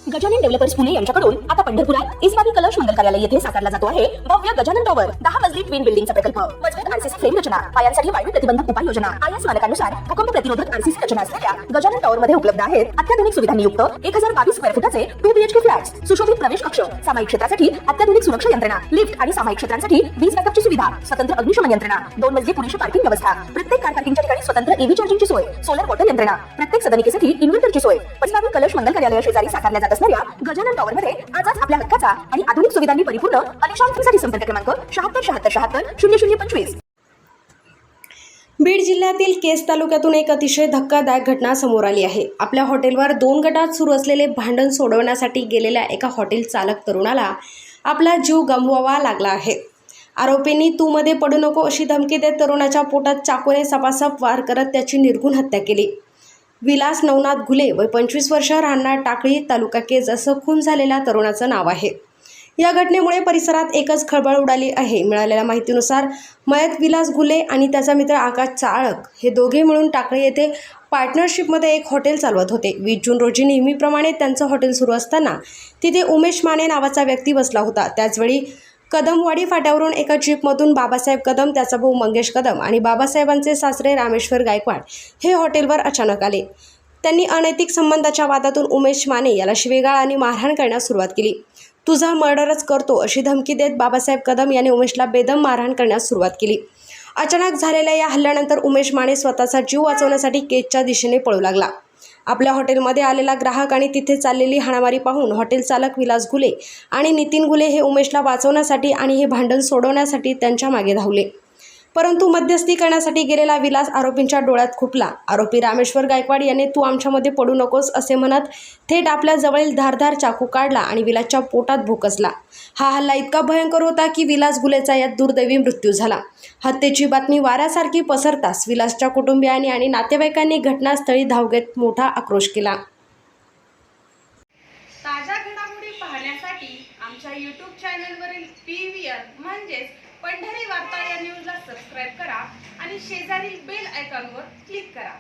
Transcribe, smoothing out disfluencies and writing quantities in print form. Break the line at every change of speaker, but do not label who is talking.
Gajanan developers Pune यांच्याकडून आता पंढरपुरात इस्मावी कलश मंगल कार्यालय येथे साकारला जातो आहे भव्य गजानन टॉवर 10 मजली ट्विन बिल्डिंगचा प्रकल्प। मजबूत आरसीसी फ्रेम रचना, पायांसाठी वायू प्रतिबंधक उपाययोजना, आयएस मानकानुसार भूकंप प्रतिरोधक आरसीसी रचना असलेल्या गजानन टॉवर मध्ये उपलब्ध आहेत अत्याधुनिक सुविधांनी युक्त 1022 स्क्वेअर फुटाचे 2 बीएचके फ्लॅट्स, सुशोभित प्रवेश कक्ष, सामायिक क्षेत्रासाठी अत्याधुनिक सुरक्षा यंत्रणा, लिफ्ट आणि सामायिक क्षेत्रांसाठी वीज बॅकअपची सुविधा, स्वतंत्र अग्निशमन यंत्रणा, 2 मजली पुरेशी पार्किंग व्यवस्था, प्रत्येक कार पार्किंगच्या ठिकाणी स्वतंत्र ईव्ही चार्जिंगची सोय, सोलर वॉटर यंत्रणा, प्रत्येक सदनिकेसाठी इन्व्हर्टरची सोय। इस्मावी कलश मंगल कार्यालय शेजारी साकारल्या जात असणाऱ्या गजानन टॉवर मध्ये आजच आपल्या हक्काचा आणि आधुनिक सुविधांनी परिपूर्ण अलिशान फ्रीसाठी संपर्क क्रमांक 76
बीड जिल्ह्यातील केस तालुक्यातून एक अतिशय धक्कादायक घटना समोर आली आहे। आपल्या हॉटेलवर 2 गटात सुरू असलेले भांडण सोडवण्यासाठी गेलेल्या एका हॉटेल चालक तरुणाला आपला जीव गमवावा लागला आहे। आरोपींनी तू मध्ये पडू नको अशी धमकी देत तरुणाच्या पोटात चाकूने सपासप वार करत त्याची निर्घृण हत्या केली। विलास नवनाथ घुले वय 25 वर्ष, राहणार टाकळी, तालुका केज असं खून झालेल्या तरुणाचं नाव आहे। या घटनेमुळे परिसरात एकच खळबळ उडाली आहे। मिळालेल्या माहितीनुसार मयत विलास घुले आणि त्याचा मित्र आकाश चाळक हे दोघे मिळून टाकळी येथे पार्टनरशिपमध्ये एक हॉटेल चालवत होते। 20 जून रोजी नेहमीप्रमाणे त्यांचं हॉटेल सुरू असताना तिथे उमेश माने नावाचा व्यक्ती बसला होता। त्याचवेळी कदमवाडी फाट्यावरून एका जीपमधून बाबासाहेब कदम, त्याचा भाऊ मंगेश कदम आणि बाबासाहेबांचे सासरे रामेश्वर गायकवाड हे हॉटेलवर अचानक आले। त्यांनी अनैतिक संबंधाच्या वादातून उमेश माने याला शिवेगाळ आणि मारहाण करण्यास सुरुवात केली। तुझा मर्डरच करतो अशी धमकी देत बाबासाहेब कदम यांनी उमेशला बेदम मारहाण करण्यास सुरुवात केली। अचानक झालेल्या या हल्ल्यानंतर उमेश माने स्वतःचा जीव वाचवण्यासाठी केजच्या दिशेने पळू लागला। आपल्या हॉटेलमध्ये आलेला ग्राहक आणि तिथे चाललेली हाणामारी पाहून हॉटेल चालक विलास घुले आणि नितीन घुले हे उमेशला वाचवण्यासाठी आणि हे भांडण सोडवण्यासाठी त्यांच्या मागे धावले। परंतु मध्यस्थी करण्यासाठी गेलेला विलास आरोपींच्या डोळ्यात खुपला। आरोपी रामेश्वर गायकवाड याने तू आमच्यामध्ये पडू नकोस असे म्हणत थेट आपल्या जवळील धारदार चाकू काढला आणि विलासच्या पोटात भोकसला। हा हल्ला इतका भयंकर होता की विलास घुलेचा यात दुर्दैवी मृत्यू झाला। हत्येची बातमी वाऱ्यासारखी पसरताच विलासच्या कुटुंबियांनी आणि नातेवाईकांनी घटनास्थळी धाव घेत मोठा आक्रोश केला।
ताज्या घडामोडी पाहण्यासाठी आमच्या YouTube चॅनलवरील PVR म्हणजेच पंढरी वार्ता या न्यूजला सबस्क्राईब करा आणि शेजारील बेल आयकॉनवर क्लिक करा।